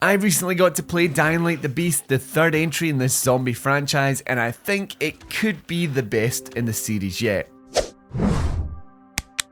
I recently got to play Dying Light the Beast, the third entry in this zombie franchise, and I think it could be the best in the series yet.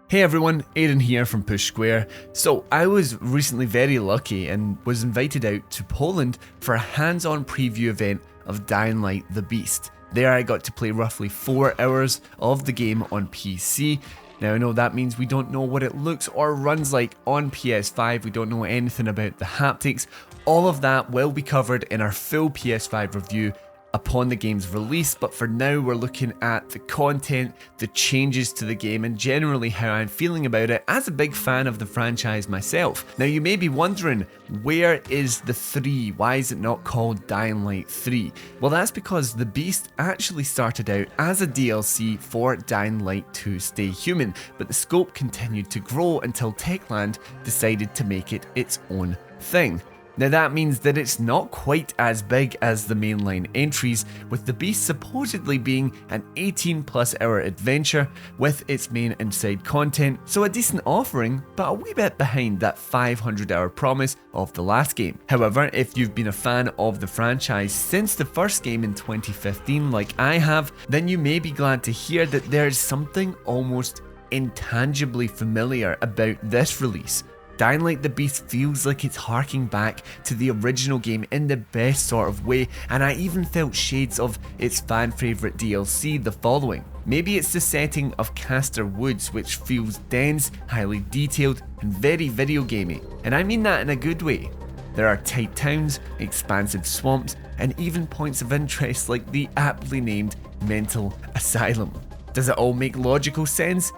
Hey everyone, Aiden here from Push Square. So I was recently very lucky and was invited out to Poland for a hands-on preview event of Dying Light the Beast. There I got to play roughly 4 hours of the game on PC. Now I know that means we don't know what it looks or runs like on PS5, we don't know anything about the haptics. All of that will be covered in our full PS5 review upon the game's release, but for now we're looking at the content, the changes to the game, and generally how I'm feeling about it as a big fan of the franchise myself. Now you may be wondering, where is the 3? Why is it not called Dying Light 3? Well, that's because the Beast actually started out as a DLC for Dying Light 2 Stay Human, but the scope continued to grow until Techland decided to make it its own thing. Now that means that it's not quite as big as the mainline entries, with the Beast supposedly being an 18+ hour adventure with its main and side content, so a decent offering, but a wee bit behind that 500 hour promise of the last game. However, if you've been a fan of the franchise since the first game in 2015 like I have, then you may be glad to hear that there's something almost intangibly familiar about this release. Dying Light the Beast feels like it's harking back to the original game in the best sort of way, and I even felt shades of its fan favourite DLC, The Following. Maybe it's the setting of Castor Woods, which feels dense, highly detailed, and very video gamey, and I mean that in a good way. There are tight towns, expansive swamps, and even points of interest like the aptly named Mental Asylum. Does it all make logical sense?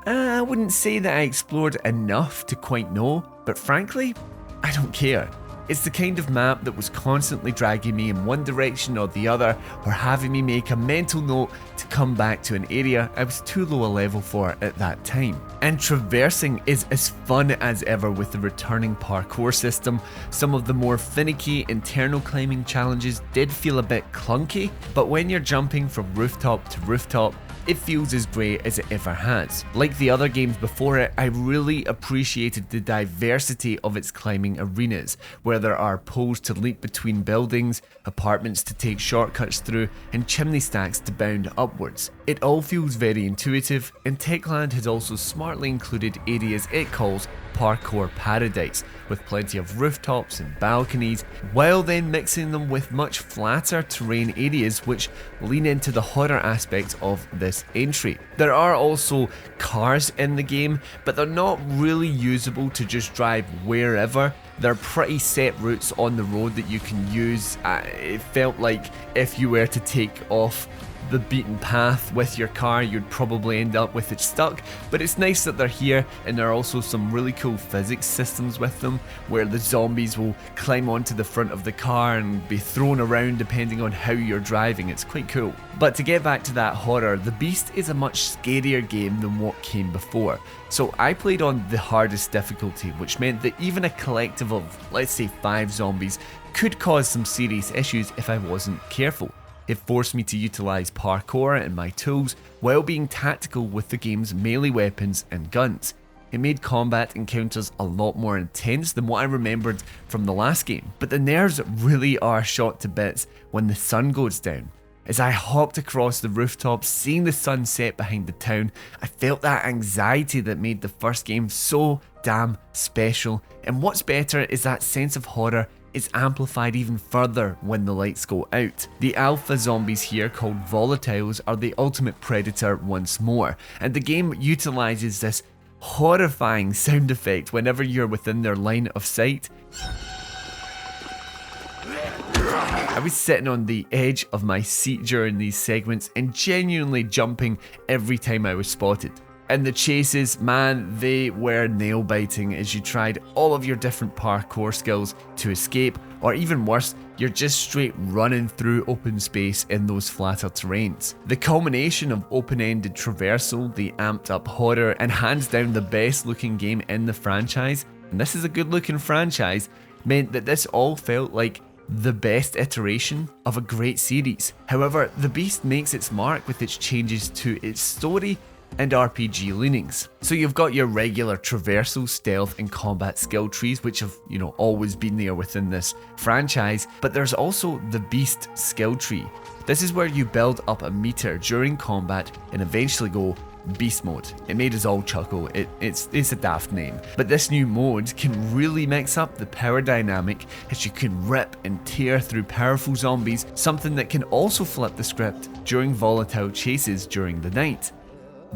I wouldn't say that I explored enough to quite know, but frankly, I don't care. It's the kind of map that was constantly dragging me in one direction or the other, or having me make a mental note to come back to an area I was too low a level for at that time. And traversing is as fun as ever with the returning parkour system. Some of the more finicky internal climbing challenges did feel a bit clunky, but when you're jumping from rooftop to rooftop, it feels as great as it ever has. Like the other games before it, I really appreciated the diversity of its climbing arenas, where there are poles to leap between buildings, apartments to take shortcuts through, and chimney stacks to bound upwards. It all feels very intuitive, and Techland has also smartly included areas it calls Parkour Paradise, with plenty of rooftops and balconies, while then mixing them with much flatter terrain areas which lean into the horror aspects of this entry. There are also cars in the game, but they're not really usable to just drive wherever. They're pretty set routes on the road that you can use. It felt like if you were to take off the beaten path with your car, you'd probably end up with it stuck, but it's nice that they're here, and there are also some really cool physics systems with them, where the zombies will climb onto the front of the car and be thrown around depending on how you're driving. It's quite cool. But to get back to that horror, the Beast is a much scarier game than what came before. So I played on the hardest difficulty, which meant that even a collective of, let's say, 5 zombies could cause some serious issues if I wasn't careful. It forced me to utilise parkour and my tools while being tactical with the game's melee weapons and guns. It made combat encounters a lot more intense than what I remembered from the last game, but the nerves really are shot to bits when the sun goes down. As I hopped across the rooftops, seeing the sunset behind the town, I felt that anxiety that made the first game so damn special, and what's better is that sense of horror is amplified even further when the lights go out. The alpha zombies here, called volatiles, are the ultimate predator once more, and the game utilises this horrifying sound effect whenever you're within their line of sight. I was sitting on the edge of my seat during these segments and genuinely jumping every time I was spotted. And the chases, man, they were nail-biting as you tried all of your different parkour skills to escape, or even worse, you're just straight running through open space in those flatter terrains. The culmination of open-ended traversal, the amped-up horror, and hands down the best-looking game in the franchise, and this is a good-looking franchise, meant that this all felt like the best iteration of a great series. However, The Beast makes its mark with its changes to its story and RPG leanings. So you've got your regular traversal, stealth, and combat skill trees, which have, always been there within this franchise, but there's also the Beast skill tree. This is where you build up a meter during combat and eventually go Beast mode. It made us all chuckle. It's a daft name. But this new mode can really mix up the power dynamic as you can rip and tear through powerful zombies, something that can also flip the script during volatile chases during the night.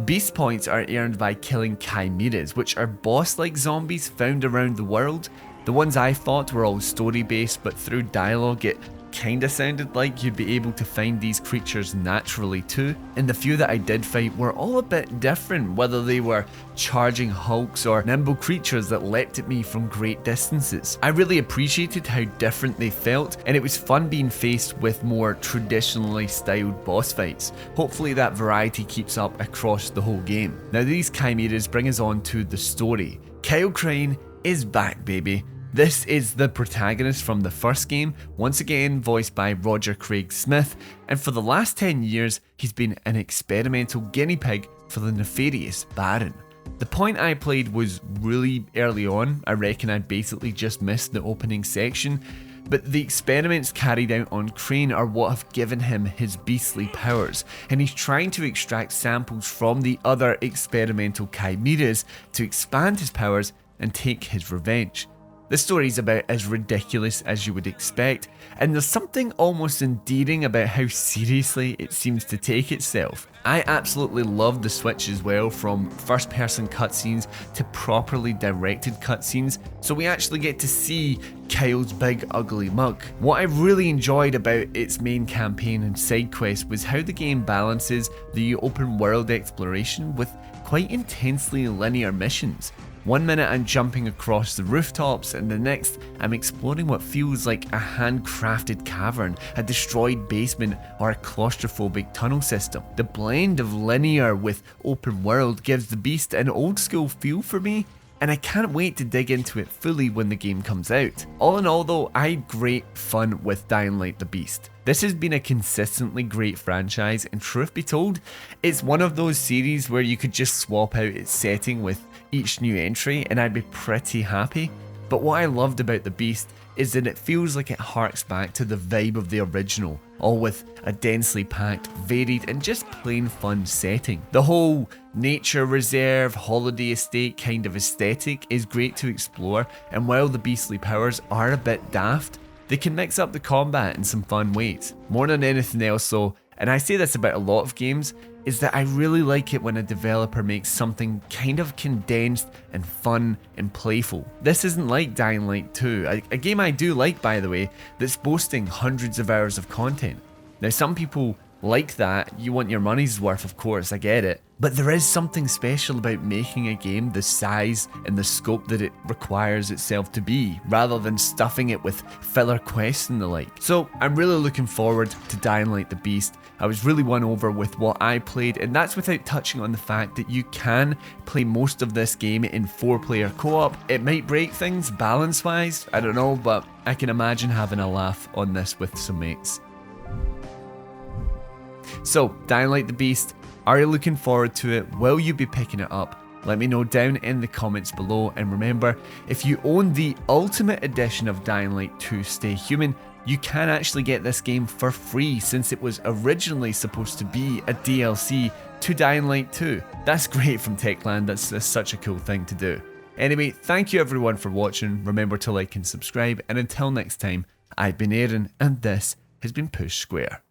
Beast points are earned by killing chimeras, which are boss-like zombies found around the world. The ones I fought were all story-based, but through dialogue it kinda sounded like you'd be able to find these creatures naturally too, and the few that I did fight were all a bit different, whether they were charging hulks or nimble creatures that leapt at me from great distances. I really appreciated how different they felt, and it was fun being faced with more traditionally styled boss fights. Hopefully that variety keeps up across the whole game. Now these chimeras bring us on to the story. Kyle Crane is back, baby. This is the protagonist from the first game, once again voiced by Roger Craig Smith, and for the last 10 years he's been an experimental guinea pig for the nefarious Baron. The point I played was really early on. I reckon I basically just missed the opening section, but the experiments carried out on Crane are what have given him his beastly powers, and he's trying to extract samples from the other experimental chimeras to expand his powers and take his revenge. The story's about as ridiculous as you would expect, and there's something almost endearing about how seriously it seems to take itself. I absolutely love the switch as well from first person cutscenes to properly directed cutscenes, so we actually get to see Kyle's big ugly mug. What I really enjoyed about its main campaign and side quest was how the game balances the open world exploration with quite intensely linear missions. One minute I'm jumping across the rooftops, and the next I'm exploring what feels like a handcrafted cavern, a destroyed basement, or a claustrophobic tunnel system. The blend of linear with open world gives the Beast an old school feel for me, and I can't wait to dig into it fully when the game comes out. All in all though, I had great fun with Dying Light the Beast. This has been a consistently great franchise, and truth be told, it's one of those series where you could just swap out its setting with each new entry and I'd be pretty happy. But what I loved about the Beast is that it feels like it harks back to the vibe of the original, all with a densely packed, varied and just plain fun setting. The whole nature reserve, holiday estate kind of aesthetic is great to explore, and while the beastly powers are a bit daft, they can mix up the combat in some fun ways. More than anything else though, and I say this about a lot of games, is that I really like it when a developer makes something kind of condensed and fun and playful. This isn't like Dying Light 2, a game I do like by the way, that's boasting hundreds of hours of content. Now some people like that, you want your money's worth, of course, I get it. But there is something special about making a game the size and the scope that it requires itself to be, rather than stuffing it with filler quests and the like. So I'm really looking forward to Dying Light the Beast. I was really won over with what I played, and that's without touching on the fact that you can play most of this game in 4-player co-op. It might break things balance-wise, I don't know, but I can imagine having a laugh on this with some mates. So, Dying Light the Beast, are you looking forward to it? Will you be picking it up? Let me know down in the comments below, and remember, if you own the Ultimate Edition of Dying Light 2 Stay Human, you can actually get this game for free since it was originally supposed to be a DLC to Dying Light 2. That's great from Techland, that's such a cool thing to do. Anyway, thank you everyone for watching, remember to like and subscribe, and until next time, I've been Aaron, and this has been Push Square.